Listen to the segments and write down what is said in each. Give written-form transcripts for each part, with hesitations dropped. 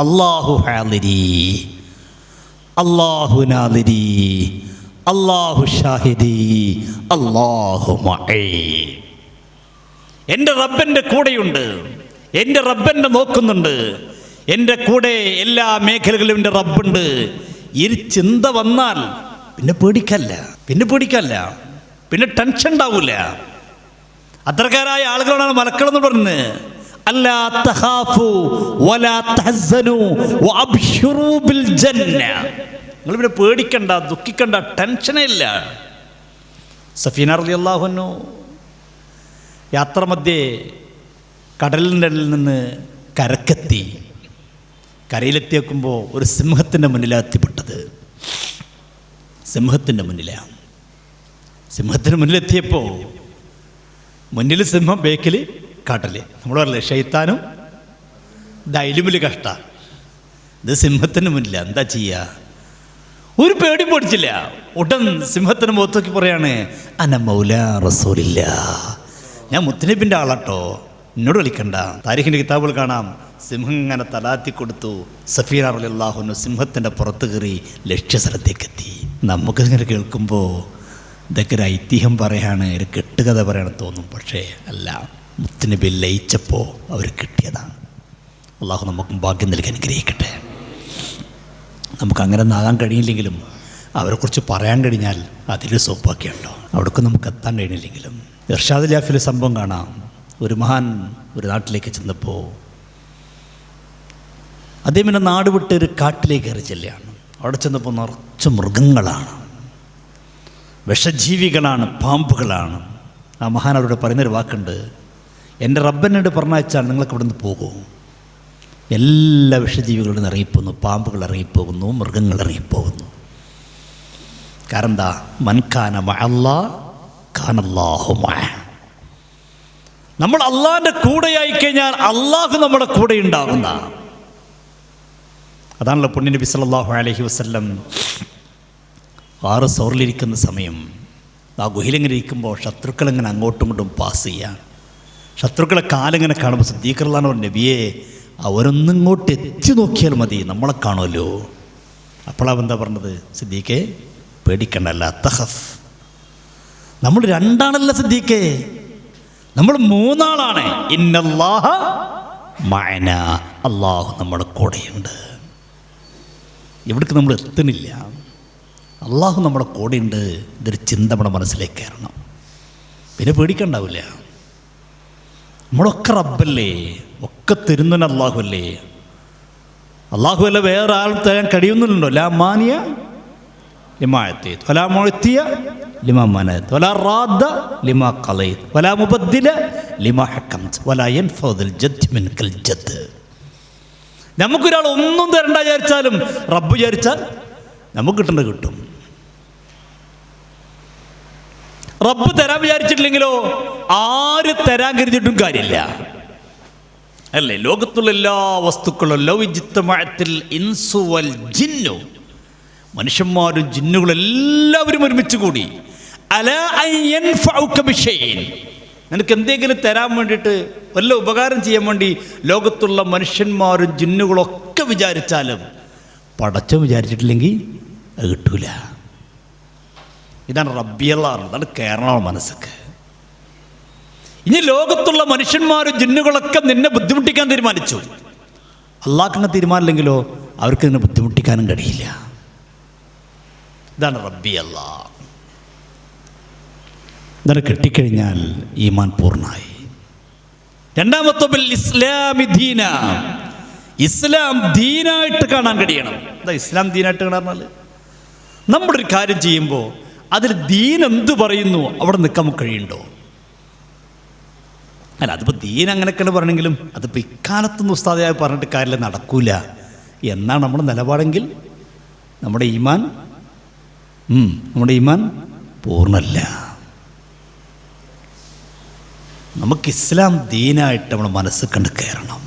അല്ലാഹു ഹാദിരി, അല്ലാഹു നാദിരി, അല്ലാഹു ഷാഹിദി, അല്ലാഹു മഈ. എൻ്റെ റബ്ബൻ്റെ കൂടെയുണ്ട്, എൻ്റെ റബ്ബെന്നെ നോക്കുന്നുണ്ട്, എൻ്റെ കൂടെ എല്ലാ മേഖലകളിലും എൻ്റെ റബ്ബുണ്ട്. ഈ ചിന്ത വന്നാൽ പിന്നെ പേടിക്കല്ല, പിന്നെ ടെൻഷൻ ഉണ്ടാവില്ല. അത്തരക്കാരായ ആളുകളാണ് മലക്കളെന്ന് പറഞ്ഞ് അല്ലാ തഖാഫു വലാ തഹ്സനു വഅബ്ശിറൂ ബിൽ ജന്ന. നിങ്ങൾ പിന്നെ പേടിക്കണ്ട, ദുഃഖിക്കണ്ട, ടെൻഷനേ ഇല്ല. സഫീന റളിയല്ലാഹു അൻഹു യാത്രമധ്യേ കടലിൻ്റെ നിന്ന് കരക്കെത്തി. കരയിലെത്തിയേക്കുമ്പോൾ ഒരു സിംഹത്തിൻ്റെ മുന്നിലാണ് എത്തിപ്പെട്ടത്. സിംഹത്തിൻ്റെ മുന്നിലെത്തിയപ്പോൾ മുന്നിൽ സിംഹം, ബേക്കിൽ കാട്ടല്. നമ്മൾ പറയല്ലേ ഷൈത്താനും ദൈലുമിൽ കഷ്ട. ഇത് സിംഹത്തിന് മുന്നില്ല, എന്താ ചെയ്യുക? ഒരു പേടി പൊടിച്ചില്ല. ഉടൻ സിംഹത്തിന് മുഖത്ത് നോക്കി പറയാണ്, അന മൗലാ റസൂലില്ലാ, ഞാൻ മുത്തുനബിൻ്റെ ആളാട്ടോ, എന്നോട് കളിക്കണ്ട. താരിഖിൻ്റെ കിതാബുകൾ കാണാം, സിംഹം ഇങ്ങനെ തലാത്തി കൊടുത്തു. സഫീന റളിയല്ലാഹു അൻഹ സിംഹത്തിൻ്റെ പുറത്ത് കയറി ലക്ഷ്യസ്ഥലത്തേക്കെത്തി. നമുക്കിങ്ങനെ കേൾക്കുമ്പോൾ ഇതൊക്കെ ഒരു ഐതിഹ്യം പറയാണ്, ഒരു കെട്ടുകഥ പറയണമെന്ന് തോന്നും. പക്ഷേ അല്ല, മുത്തുനബി ലയിച്ചപ്പോൾ അവർ കിട്ടിയതാണ്. അള്ളാഹു നമുക്കും ഭാഗ്യം നൽകി അനുഗ്രഹിക്കട്ടെ. നമുക്കങ്ങനെ ഒന്നാകാൻ കഴിയില്ലെങ്കിലും അവരെക്കുറിച്ച് പറയാൻ കഴിഞ്ഞാൽ അതിലൊരു സൗഭാഗ്യമുണ്ടോ. അവിടേക്ക് നമുക്ക് എത്താൻ കഴിഞ്ഞില്ലെങ്കിലും. ഇർഷാദ് ലാഫിലെ സംഭവം കാണാം. ഒരു മഹാൻ ഒരു നാട്ടിലേക്ക് ചെന്നപ്പോൾ അദ്ദേഹം പിന്നെ നാട് വിട്ട് ഒരു കാട്ടിലേക്ക് കയറി ചെല്ലുകയാണ്. അവിടെ ചെന്നപ്പോൾ നിറച്ച് മൃഗങ്ങളാണ്, വിഷജീവികളാണ്, പാമ്പുകളാണ്. ആ മഹാൻ അവരോട് പറയുന്നൊരു വാക്കുണ്ട്, എൻ്റെ റബ്ബനോട് പറഞ്ഞാൽ നിങ്ങൾക്ക് ഇവിടെ നിന്ന് പോകുമോ? എല്ലാ വിഷജീവികളും ഇറങ്ങിപ്പോകുന്നു, പാമ്പുകൾ ഇറങ്ങിപ്പോകുന്നു, മൃഗങ്ങൾ ഇറങ്ങിപ്പോകുന്നു. കാരണം എന്താ? മൻകാന മഅല്ലാഹ് കാനല്ലാഹു മഅഹ്. നമ്മൾ അള്ളാഹിൻ്റെ കൂടെയായി കഴിഞ്ഞാൽ അള്ളാഹു നമ്മുടെ കൂടെ ഉണ്ടാകുന്ന. അതാണല്ലോ പുണ്യ നബി സല്ലല്ലാഹു അലൈഹി വസല്ലം 6 സൗറിലിരിക്കുന്ന സമയം ആ ഗുഹയിലിങ്ങനെ ഇരിക്കുമ്പോൾ ശത്രുക്കളിങ്ങനെ അങ്ങോട്ടും ഇങ്ങോട്ടും പാസ് ചെയ്യാൻ. ശത്രുക്കളെ കാലിങ്ങനെ കാണുമ്പോൾ സിദ്ദീഖ് റളിയല്ലാഹു അൻഹു, നബിയെ അവരൊന്നിങ്ങോട്ട് എത്തി നോക്കിയാൽ മതി, നമ്മളെ കാണുമല്ലോ. അപ്പോഴാണ് എന്താ പറഞ്ഞത്? സിദ്ദീഖേ പേടിക്കണ്ടല്ല, തഖഫ്. നമ്മൾ 2 ആളല്ല സിദ്ദീഖേ, നമ്മൾ 3 ആളാണ്. ഇന്നല്ലാഹ മഅന, അല്ലാഹു നമ്മുടെ കൂടെയുണ്ട്. ഇവിടേക്ക് നമ്മൾ എത്തുന്നില്ല, അള്ളാഹു നമ്മുടെ കൂടെയുണ്ട്. ഇതൊരു ചിന്ത നമ്മുടെ മനസ്സിലേക്ക് കയറണം. പിന്നെ പേടിക്കണ്ടാവില്ല. നമ്മളൊക്കെ റബ്ബല്ലേ, ഒക്കെ തരുന്നവൻ അള്ളാഹു അല്ലേ. അള്ളാഹു അല്ല വേറെ ആൾ തരാൻ കഴിയുന്നുണ്ടോ? ലാ മാനിയ ലിമാ അഅ്തൈത വലാ മുഅ്തിയ ലിമാ മനഅത വലാ റാദ്ദ ലിമാ ഖളൈത വലാ മുബദ്ദില ലിമാ ഹക്കംത വലാ യൻഫഉൽ ജദ്ദ് മിൻകൽ ജദ്ദ്. നമുക്കൊരാൾ ഒന്നും തരണ്ട വിചാരിച്ചാലും റബ്ബ് വിചാരിച്ചാൽ നമുക്ക് കിട്ടേണ്ടത് കിട്ടും. റബ്ബ് തരാൻ വിചാരിച്ചിട്ടില്ലെങ്കിലോ ആര് തരാൻ കരുതിയിട്ടും കാര്യമില്ല, അല്ലേ? ലോകത്തുള്ള എല്ലാ വസ്തുക്കളും ലൗ ഇജ്തമഅത്തിൽ ഇൻസു വൽ ജിന്നു, മനുഷ്യന്മാരും ജിന്നുകളും എല്ലാവരും ഒരുമിച്ച് കൂടി അലാ അൻ യൻഫഉക ബിശൈഇൻ, നിനക്ക് എന്തെങ്കിലും തരാൻ വേണ്ടിയിട്ട്, വല്ല ഉപകാരം ചെയ്യാൻ വേണ്ടി ലോകത്തുള്ള മനുഷ്യന്മാരും ജിന്നുകളൊക്കെ വിചാരിച്ചാലും പടച്ചവൻ വിചാരിച്ചിട്ടില്ലെങ്കിൽ അത് കിട്ടൂല. ഇതാണ് റബ്ബിയല്ലാഹ്, അതാണ് കേരള മനസ്സൊക്കെ. ഇനി ലോകത്തുള്ള മനുഷ്യന്മാരും ജിന്നുകളൊക്കെ നിന്നെ ബുദ്ധിമുട്ടിക്കാൻ തീരുമാനിച്ചു, അള്ളാഹ്ക്കങ്ങ് തീരുമാനമില്ലെങ്കിലോ അവർക്ക് നിന്നെ ബുദ്ധിമുട്ടിക്കാനും കഴിയില്ല. ഇതാണ് റബ്ബിയല്ലാഹ്. ഇതാണ് കിട്ടിക്കഴിഞ്ഞാൽ ഈമാൻ പൂർണ്ണമായി. രണ്ടാമത്തെ ബിൽ ഇസ്ലാമി ദീന, ഇസ്ലാം ദീനായിട്ട് കാണാൻ കഴിയണം. എന്താ ഇസ്ലാം ദീനായിട്ട് കാണാൻ? നമ്മളൊരു കാര്യം ചെയ്യുമ്പോൾ അതിൽ ദീൻ എന്ത് പറയുന്നു അവിടെ നിൽക്കാൻ കഴിയുണ്ടോ? അല്ല, അതിപ്പോൾ ദീൻ അങ്ങനെയൊക്കെയാണ് പറയണമെങ്കിലും അതിപ്പോൾ ഇക്കാലത്തൊന്നും ഉസ്താദായി പറഞ്ഞിട്ട് കാര്യമില്ല, നടക്കൂല എന്നാണ് നമ്മുടെ നിലപാടെങ്കിൽ നമ്മുടെ ഈമാൻ പൂർണ്ണല്ല. നമുക്ക് ഇസ്ലാം ദീനായിട്ട് നമ്മുടെ മനസ്സ് കണ്ട് കയറണം.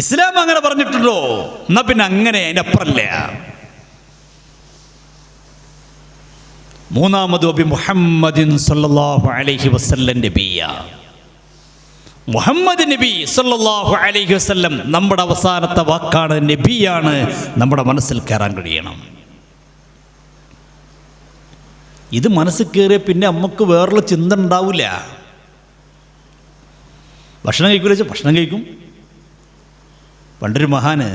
ഇസ്ലാം അങ്ങനെ പറഞ്ഞിട്ടുണ്ടോ? എന്നാ പിന്നെ അങ്ങനെ അതിനപ്പുറല്ല. മൂന്നാമത് മുഹമ്മദിൻ സല്ലല്ലാഹു അലൈഹി വസല്ലം നബിയ, മുഹമ്മദ് നബി സല്ലല്ലാഹു അലൈഹി വസല്ലം നമ്മുടെ അവസാനത്തെ വാക്കാണ്, നബിയാണ്, നമ്മുടെ മനസ്സിൽ കയറാൻ കഴിയണം. ഇത് മനസ്സിൽ കയറിയ പിന്നെ നമുക്ക് വേറൊരു ചിന്ത ഉണ്ടാവില്ല. ഭക്ഷണം കഴിക്കൂല വെച്ചാൽ ഭക്ഷണം കഴിക്കും. പണ്ടൊരു മഹാന്,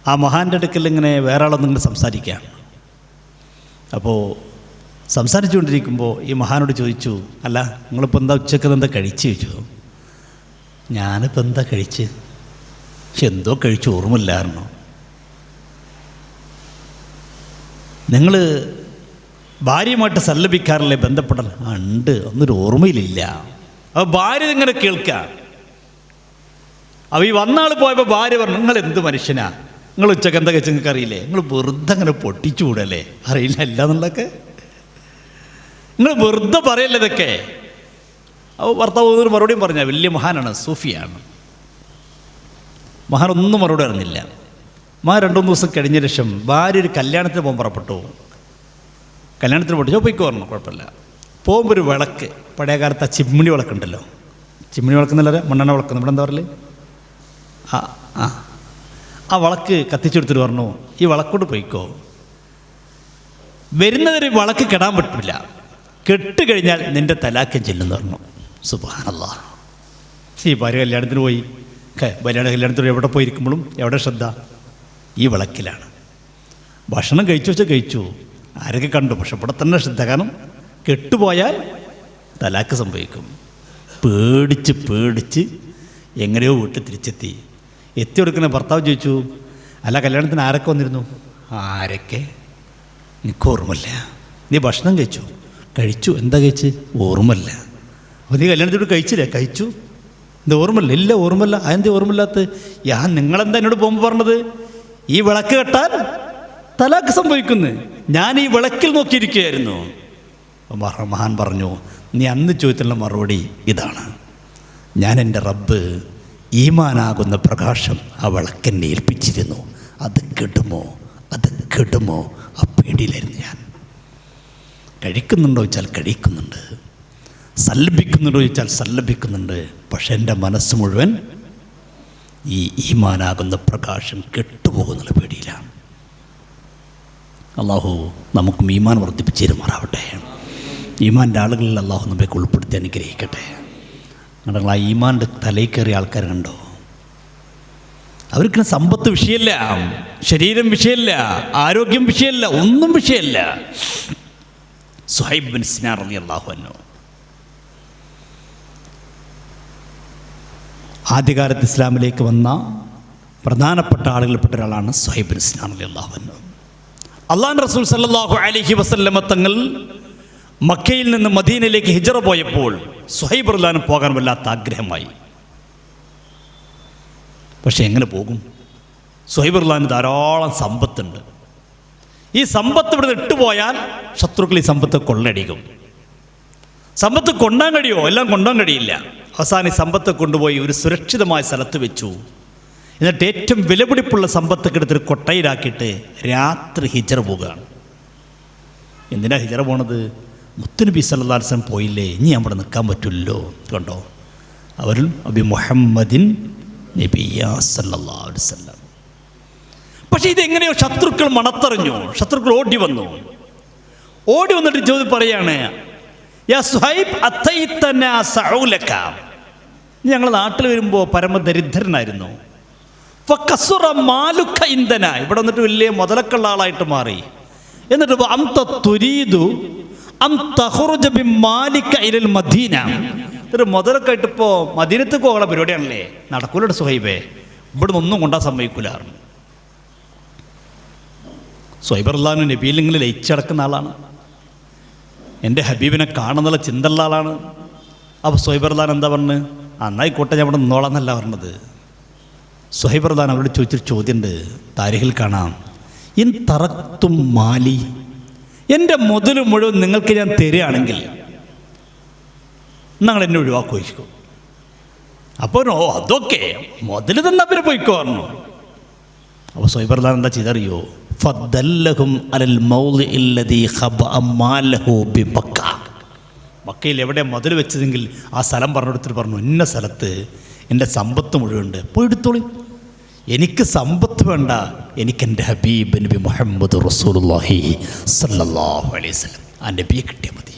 ആ മഹാൻ്റെ അടുക്കൽ ഇങ്ങനെ വേറെ ആളൊന്നിങ്ങനെ സംസാരിക്കുകയാണ്. അപ്പോൾ സംസാരിച്ചുകൊണ്ടിരിക്കുമ്പോൾ ഈ മഹാനോട് ചോദിച്ചു, അല്ല നിങ്ങളിപ്പോൾ എന്താ ഉച്ചക്ക് എന്താ കഴിച്ച് ചോദിച്ചു. ഞാനിപ്പോൾ എന്താ കഴിച്ച്, എന്തോ കഴിച്ച് ഓർമ്മയില്ലായിരുന്നു. നിങ്ങൾ ഭാര്യയുമായിട്ട് സല്ലപിക്കാറില്ലേ, ബന്ധപ്പെടൽ? ഉണ്ട്, ഒന്നൊരു ഓർമ്മയിലില്ല. അപ്പോൾ ഭാര്യ ഇങ്ങനെ കേൾക്കുക. അപ്പോൾ ഈ വന്നാൾ പോയപ്പോൾ ഭാര്യ പറഞ്ഞു, നിങ്ങൾ എന്ത് മനുഷ്യനാ, നിങ്ങൾ ഉച്ചക്ക് എന്താ കഴിച്ച് നിങ്ങൾക്ക് അറിയില്ലേ, നിങ്ങൾ വെറുതെ അങ്ങനെ പൊട്ടിച്ചുകൂടല്ലേ, അറിയില്ല അല്ല എന്നുള്ളതൊക്കെ, നിങ്ങൾ വെറുതെ പറയല്ലേ ഇതൊക്കെ. അപ്പോൾ ഭർത്താവ് ഒരു മറുപടിയും പറഞ്ഞാൽ, വലിയ മഹാനാണ്, സൂഫിയാണ്. മഹാനൊന്നും മറുപടി അറിഞ്ഞില്ല. മഹാൻ 2-3 ദിവസം കഴിഞ്ഞ ശേഷം ഭാര്യ ഒരു കല്യാണത്തിന് പോകാൻ പുറപ്പെട്ടു. കല്യാണത്തിന് പോയിട്ട് പോയിക്കോ പറഞ്ഞു, കുഴപ്പമില്ല. പോകുമ്പോൾ ഒരു വിളക്ക്, പഴയ കാലത്ത് ആ ചിമ്മിണി വിളക്കുണ്ടല്ലോ, ചിമ്മിണി വിളക്കെന്നല്ല മണ്ണെണ്ണ വിളക്ക്, നമ്മുടെ എന്താ പറയല്, ആ വിളക്ക് കത്തിച്ചെടുത്തിട്ട് പറഞ്ഞു, ഈ വിളക്കോട്ട് പോയിക്കോ, വരുന്നതൊരു വിളക്ക് കെടാൻ പറ്റില്ല, കെട്ട് കഴിഞ്ഞാൽ നിൻ്റെ തലാക്കം ചെല്ലുന്നു പറഞ്ഞു. സുബ്ഹാനല്ലാഹ്. ഈ ഭാര്യ കല്യാണത്തിന് പോയി, കല്യാണത്തിന് എവിടെ പോയിരിക്കുമ്പോഴും എവിടെ ശ്രദ്ധ, ഈ വിളക്കിലാണ്. ഭക്ഷണം കഴിച്ചു വെച്ചാൽ കഴിച്ചു, ആരൊക്കെ കണ്ടു, പക്ഷെ ഇവിടെ തന്നെ ശ്രദ്ധ, കാരണം കെട്ടുപോയാൽ തലാക്ക് സംഭവിക്കും. പേടിച്ച് പേടിച്ച് എങ്ങനെയോ വീട്ടിൽ തിരിച്ചെത്തി. എത്തി കൊടുക്കുന്ന ഭർത്താവ് ചോദിച്ചു, അല്ല കല്യാണത്തിന് ആരൊക്കെ വന്നിരുന്നു? ആരൊക്കെ എനിക്ക് ഓർമ്മയില്ല. നീ ഭക്ഷണം കഴിച്ചു? കഴിച്ചു. എന്താ കഴിച്ച്? ഓർമ്മയില്ല. അപ്പോൾ നീ കല്യാണത്തിനോട് കഴിച്ചില്ലേ? കഴിച്ചു. എന്താ ഓർമ്മയില്ല? ഇല്ല ഓർമ്മയില്ല. അതെന്താ ഓർമ്മയില്ലാത്ത? നിങ്ങളെന്താ എന്നോട് പോകുമ്പോൾ പറഞ്ഞത്, ഈ വിളക്ക് കെട്ടാൻ തലാക്ക് സംഭവിക്കുന്നു, ഞാൻ ഈ വിളക്കിൽ നോക്കിയിരിക്കുകയായിരുന്നു. മഹാൻ പറഞ്ഞു, നീ അന്ന് ചോദിച്ചുള്ള മറുപടി ഇതാണ്, ഞാൻ എൻ്റെ റബ്ബ് ഈമാനാകുന്ന പ്രകാശം ആ വിളക്കെന്നെ ഏൽപ്പിച്ചിരുന്നു, അത് കെടുമോ അത് കെടുമോ, ആ പേടിയിലായിരുന്നു ഞാൻ. കഴിക്കുന്നുണ്ടോ ചോദിച്ചാൽ കഴിക്കുന്നുണ്ട്, സല്ലപിക്കുന്നുണ്ടോ ചോദിച്ചാൽ സല്ലപിക്കുന്നുണ്ട്, പക്ഷെ എൻ്റെ മനസ്സ് മുഴുവൻ ഈ ഈമാനാകുന്ന പ്രകാശം കെട്ടുപോകുന്നുള്ള പേടിയിലാണ്. അള്ളാഹു നമുക്കും ഈമാൻ വർദ്ധിപ്പിച്ച് തരുമാറാവട്ടെ. ഈമാൻ്റെ ആളുകളിൽ അള്ളാഹു നമ്മെ ഉൾപ്പെടുത്തി അനുഗ്രഹിക്കട്ടെ. നിങ്ങൾ ആ ഈമാൻ്റെ തലയിൽ കയറിയ ആൾക്കാർ കണ്ടോ, അവർക്ക് സമ്പത്ത് വിഷയമല്ല, ശരീരം വിഷയമല്ല, ആരോഗ്യം വിഷയമല്ല, ഒന്നും വിഷയമല്ല. സുഹൈബ് ബിൻ സിനാൻ റളിയല്ലാഹു അൻഹു ആദ്യകാലത്ത് ഇസ്ലാമിലേക്ക് വന്ന പ്രധാനപ്പെട്ട ആളുകളിൽപ്പെട്ട ഒരാളാണ് സുഹൈബ് ബിൻ സിനാൻ റളിയല്ലാഹു അൻഹു. അല്ലാഹുവിൻ്റെ റസൂൽ സല്ലല്ലാഹു അലൈഹി വസല്ലമ തങ്ങൾ മക്കയിൽ നിന്ന് മദീനയിലേക്ക് ഹിജ്റ പോയപ്പോൾ സുഹൈബ് റളിയല്ലാഹു അൻഹു പോകാൻ വല്ലാത്ത ആഗ്രഹമായി. പക്ഷെ എങ്ങനെ പോകും? സുഹൈബ് റളിയല്ലാഹു അൻഹു ധാരാളം സമ്പത്തുണ്ട്. ഈ സമ്പത്ത് ഇവിടെ ഇട്ടുപോയാൽ ശത്രുക്കൾ ഈ സമ്പത്ത് കൊള്ളടിക്കും. സമ്പത്ത് കൊണ്ടാൻ കഴിയുമോ? എല്ലാം കൊണ്ടാൻ കഴിയില്ല. അവസാനം ഈ സമ്പത്ത് കൊണ്ടുപോയി ഒരു സുരക്ഷിതമായ സ്ഥലത്ത് വെച്ചു. എന്നിട്ട് ഏറ്റവും വിലപിടിപ്പുള്ള സമ്പത്തൊക്കെ എടുത്തൊരു കൊട്ടയിലാക്കിയിട്ട് രാത്രി ഹിജ്റ പോവുകയാണ്. എന്തിനാ ഹിജ്റ പോണത്? മുത്തുനബി സല്ലല്ലാഹു അലൈഹി വസല്ലം പോയില്ലേ, ഇനി അവിടെ നിൽക്കാൻ പറ്റില്ലല്ലോ. കണ്ടോ, അവരിൽ അബി മുഹമ്മദിൻ നബിയ്യ സല്ലല്ലാഹു അലൈഹി വസല്ലം. പക്ഷേ ഇതെങ്ങനെയോ ശത്രുക്കൾ മണത്തറിഞ്ഞു. ശത്രുക്കൾ ഓടി വന്നു. ഓടി വന്നിട്ട് ചോദ്യം പറയാണ്, യാ സുഹൈബ് അത്തൈതനാ സഊലക, ഞങ്ങൾ നാട്ടിൽ വരുമ്പോൾ പരമദരിദ്രനായിരുന്നു. ഫകസുറ മാലുക ഇൻദന, ഇവിടെ വന്നിട്ട് വലിയ മുതലക്കുള്ള ആളായിട്ട് മാറി. എന്നിട്ട് അംത തുരീദു അം തഖറുജ ബിമാലിക ഇലൽ മദീന, ഇതൊരു മുതലൊക്കെ ആയിട്ട് ഇപ്പോൾ മദീനത്തേക്ക് പോകാനുള്ള പരിപാടിയാണല്ലേ, നടക്കൂലോ സുഹൈബേ, ഇവിടെ നിന്നൊന്നും കൊണ്ടാൻ സമ്മതിക്കൂല. സുഹൈബ് റളിയല്ലാഹു അൻഹു നബിയിലിങ്ങനെ ലയിച്ചടക്കുന്ന ആളാണ്, എൻ്റെ ഹബീബിനെ കാണുന്നുള്ള ചിന്തയുള്ള ആളാണ്. അപ്പോൾ സുഹൈബ് റളിയല്ലാഹു അൻഹു എന്താ പറഞ്ഞത്? അന്നായിക്കോട്ടെ, ഞാൻ ഇവിടെ നിന്നോളാന്നല്ല പറഞ്ഞത്. സുഹൈബ് റളിയല്ലാഹു അൻഹു അവരോട് ചോദിച്ചൊരു ചോദ്യമുണ്ട്, താരിഖിൽ കാണാം, ഇൻ തറക്തും മാലി, എൻ്റെ മുതൽ മുഴുവൻ നിങ്ങൾക്ക് ഞാൻ തരികയാണെങ്കിൽ നിങ്ങൾ എന്നെ ഒഴിവാക്കുമായിരിക്കും. അപ്പോൾ ഓ അതൊക്കെ മുതൽ തന്നെ അവരെ പോയിക്കോ പറഞ്ഞു. അപ്പോൾ സുഹൈബ് റളിയല്ലാഹു അൻഹു എന്താ ചെയ്തറിയോ? ഫദ്ദല്ലഹും അലൽ മൗളിഇല്ലദീ ഖബഅ മാലഹു ബിമക്ക, മക്കയിൽ എവിടെ മതിൽ വെച്ചതെങ്കിൽ ആ സ്ഥലം പറഞ്ഞെടുത്തിട്ട് പറഞ്ഞു, ഇന്ന സ്ഥലത്ത് എൻ്റെ സമ്പത്ത് മുഴുവനുണ്ട്, പോയി എടുത്തോളി. എനിക്ക് സമ്പത്ത് വേണ്ട, എനിക്ക് എൻ്റെ ഹബീബ് നബി മുഹമ്മദ് റസൂലുള്ളാഹി സ്വല്ലല്ലാഹു അലൈഹി വസല്ലം ആ നബിയെ കിട്ടിയാൽ മതി.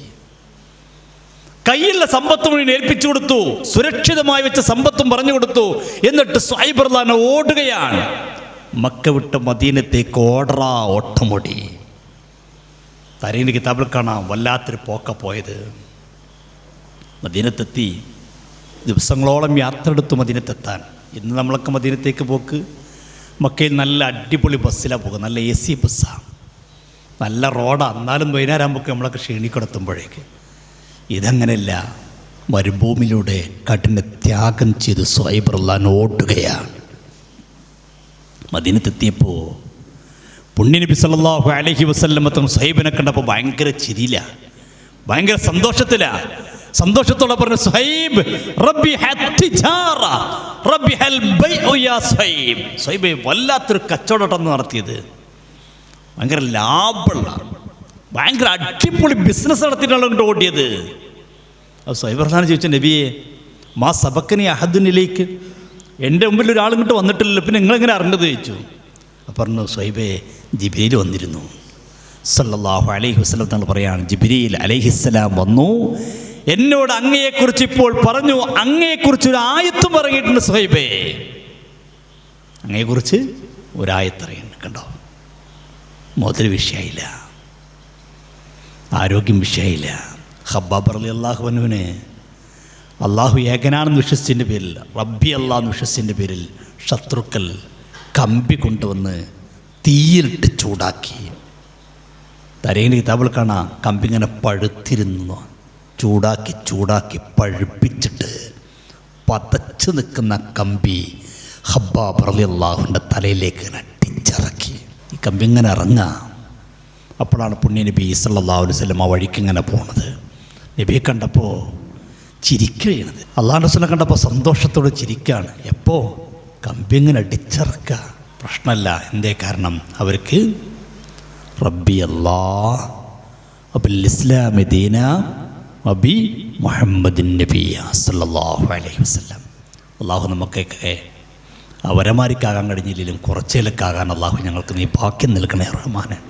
കയ്യിലുള്ള സമ്പത്ത് മുഴുവൻ ഏൽപ്പിച്ചു കൊടുത്തു, സുരക്ഷിതമായി വെച്ച സമ്പത്തും പറഞ്ഞു കൊടുത്തു. എന്നിട്ട് സുഹൈബ് റളിയല്ലാഹു അൻഹു ഓടുകയാണ്. മക്ക വിട്ട് മദീനത്തേക്ക് ഓടറാ ഓട്ടമോടി. തരീൻ്റെ കിതാബിൽ കാണാം വല്ലാത്തൊരു പോക്ക പോയത്. മദീനത്തെത്തി, ദിവസങ്ങളോളം യാത്ര എടുത്തു മദീനത്തെത്താൻ. ഇന്ന് നമ്മളൊക്കെ മദീനത്തേക്ക് പോക്ക് മക്കയിൽ നല്ല അടിപൊളി ബസ്സിലാണ് പോകുക, നല്ല AC ബസ്സാണ്, നല്ല റോഡാണ്. എന്നാലും വൈകുന്നേരം ആകുമ്പോൾ നമ്മളൊക്കെ ക്ഷീണിക്കെടുത്തുമ്പോഴേക്ക്. ഇതങ്ങനെയല്ല, മരുഭൂമിയിലൂടെ കഠിന ത്യാഗം ചെയ്ത് സുഹൈബ് റളിയല്ലാഹു അൻഹു ഓടുകയാണ്. മദീനത്തെത്തിയപ്പോൾ പുണ്യനബി സല്ലല്ലാഹു അലൈഹി വസല്ലം സുഹൈബിനെ കണ്ടപ്പോൾ ഭയങ്കര ചിരിയില്ല, ഭയങ്കര സന്തോഷത്തോടെ പറഞ്ഞു, സുഹൈബ് റബ്ബി ഹത്തിജാറ റബ്ബി ഹൽ ബൈഉ യാ സുഹൈബ്. സുഹൈബ് വല്ലാത്തൊരു കച്ചവടം നടത്തിയത്, ഭയങ്കര ലാഭമുള്ള ഭയങ്കര അടിപൊളി ബിസിനസ് നടത്തിയിട്ടാണ് ഓടിയത്. അത് സുഹൈബ് റളിയല്ലാഹു അൻഹു ചോദിച്ച, നബിയെ മാ സബക്കനി അഹദുനിലേക്ക്, എൻ്റെ മുമ്പിൽ ഒരാളിങ്ങോട്ട് വന്നിട്ടില്ലല്ലോ, പിന്നെ നിങ്ങളെങ്ങനെ അറിഞ്ഞത് ചോദിച്ചു. അപ്പോൾ പറഞ്ഞു, സുഹൈബേ ജിബ്രീൽ വന്നിരുന്നു സല്ലല്ലാഹു അലൈഹി വസല്ലം തങ്ങൾ പറയാണ്, ജിബ്രീൽ അലൈഹിസ്സലാം വന്നു, എന്നോട് അങ്ങയെക്കുറിച്ച് ഇപ്പോൾ പറഞ്ഞു, അങ്ങയെക്കുറിച്ച് ഒരു ആയത്തും ഇറങ്ങിയിട്ടുണ്ട് സുഹൈബേ, അങ്ങയെക്കുറിച്ച് ഒരായത്ത് ഇറങ്ങിയിട്ടുണ്ട്. കണ്ടോ, മുതൽ വിഷയമില്ല, ആരോഗ്യം വിഷയമില്ല. ഖബ്ബാബ് റളിയല്ലാഹു അൻഹുവിനെ അള്ളാഹു ഏകനാണെന്ന് വിശ്വസിച്ചതിൻ്റെ പേരിൽ, റബ്ബി അല്ലാഹ് എന്ന് വിശ്വസിച്ചതിൻ്റെ പേരിൽ ശത്രുക്കൾ കമ്പി കൊണ്ടുവന്ന് തീയിലിട്ട് ചൂടാക്കി. തരേൻ്റെ കിതാബിൽ കാണാം, കമ്പി ഇങ്ങനെ പഴുത്തിരുന്നു, ചൂടാക്കി പഴുപ്പിച്ചിട്ട് പതച്ച് നിൽക്കുന്ന കമ്പി ഖബ്ബാബ് റളിയല്ലാഹുവിൻ്റെ തലയിലേക്ക് ഇങ്ങനെ അടിച്ചിറക്കി. ഈ കമ്പി ഇങ്ങനെ ഇറങ്ങാം. അപ്പോഴാണ് പുണ്യ നബി സല്ലല്ലാഹു അലൈഹി വസല്ലം ആ വഴിക്ക് ഇങ്ങനെ പോണത്. നബിയെ കണ്ടപ്പോൾ ചിരിക്കുകയാണ്. അള്ളാഹു റസൂലിനെ കണ്ടപ്പോൾ സന്തോഷത്തോടെ ചിരിക്കുകയാണ്. എപ്പോൾ കമ്പി ഇങ്ങനെ അടിച്ചിറക്കുക, പ്രശ്നമല്ല. എന്തേ കാരണം? അവർക്ക് റബ്ബി അല്ലാഹ് വബിൽ ഇസ്ലാമി ദീന വബി മുഹമ്മദിൻ നബിയ സല്ലല്ലാഹു അലൈഹി വസല്ലം. അള്ളാഹു നമുക്കൊക്കെ അവരമാരിക്കാകാൻ കഴിഞ്ഞില്ലെങ്കിലും കുറച്ചേലൊക്കെ ആകാൻ അള്ളാഹു ഞങ്ങൾക്ക് നീ ഭാഗ്യം നൽകണേ റഹ്മാനെ.